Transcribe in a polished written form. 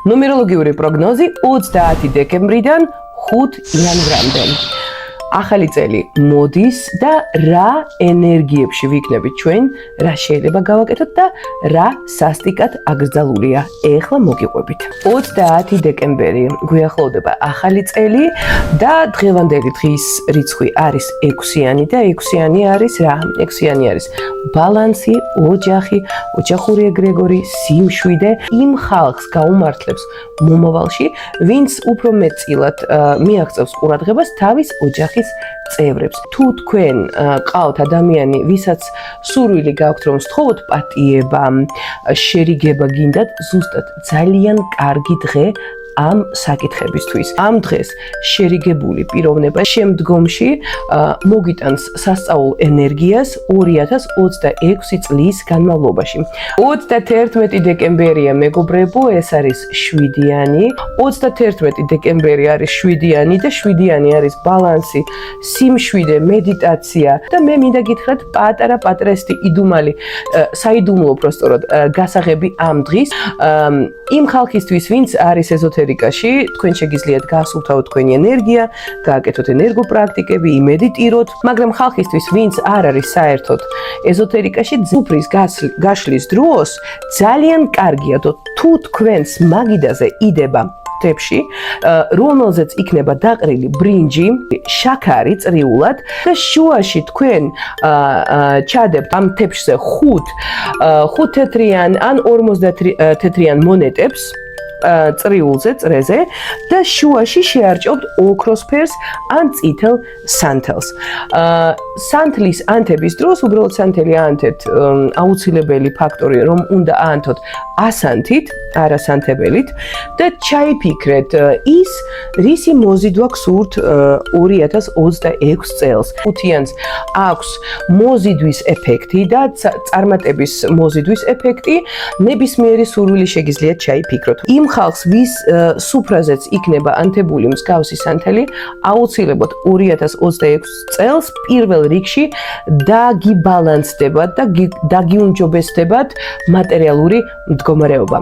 ნუმეროლოგიური პროგნოზი 30 დეკემბრიდან 5 იანვრამდე. ახალი წელი მოდის და რა ენერგიებში ვიქნებით ჩვენ, რა შეიძლება გავაკეთოთ და რა სასტიკად აკრძალულია. ეხლა მოგიყვებით. 30 დეკემბერი გვიახლოვდება ახალი წელი და დღევანდელი დღის რიცხვი არის 6-იანი და 6-იანი არის რა? 6-იანი არის ბალანსი, ოჯახი, ოჯახური ეგრეგორი, სიმშვიდე. იმ ხალხს გაუმართლებს მომავალში, ვინც უფრო მეტწილად მიაღწევს ყურადღებას თავის ოჯახის წევრებს. თუ თქვენ ყავთ ადამიანი, ვისაც სურვილი გაქვთ რომ სთხოვოთ პატიება, შერიგება გინდათ, ზუსტად ძალიან კარგი დღე ამ საკითხებისთვის. ამ დღეს შერიგებული პიროვნება შემდგომში მოგიტანს სასწაულ ენერგიას 2026 წლის განმავლობაში. 31 დეკემბერია მეგობრებო, ეს არის 7-იანი. 31 დეკემბერი არის 7-იანი და 7-იანი არის ბალანსი, სიმშვიდე, meditაცია და მე მინდა გითხრათ პატარა ესეთი იდუმალი, საიდუმლო პროსტორად გასაღები ამ დღის იმ ხალხისთვის, ვინც არის ეზოთერიკაში, თქვენ შეგიძლიათ გასულთავოთ თქვენი ენერგია, გააკეთოთ ენერგოპრაქტიკები, იმედიტიროთ, მაგრამ ხალხისთვის, ვინც არ არის საერთოდ ეზოთერიკაში, სუფრის გაშლის დროს ძალიან კარგია თუ თქვენს მაგიდაზე იდება თებში, რომელზეც იქნება დაყრილი ბრინჯი, შაქარი წრიულად და შუაში თქვენ ჩადებთ ამ თებშზე 5 თეთრიან ან 50 თეთრიან მონეტებს წრიულზე, წრეზე და შუაში შეარჭობთ ოქროსფერს ან წითელ სანთელს. სანთლის ანთების დროს, უბრალოდ სანთელი ანთეთ აუცილებელი ფაქტორია, რომ უნდა აანთოთ ასანთით, არასანთებელით და ჩაიფიქრეთ ის, რისი მოზიდვა გსურთ 2026 წელს. ხუთიანს აქვს მოზიდვის ეფექტი და წარმატების მოზიდვის ეფექტი, ნებისმიერი სურვილი შეგიძლიათ ჩაიფიქროთ. იმ ხალხს, ვის სუფრაზეც იქნება ანთებული მსგავსი სანთელი, აუცილებლად 2026 წელს პირველ რიგში დაგიბალანსდებათ და დაგიუმჯობესდებათ მატერიალური მდგომარეობა.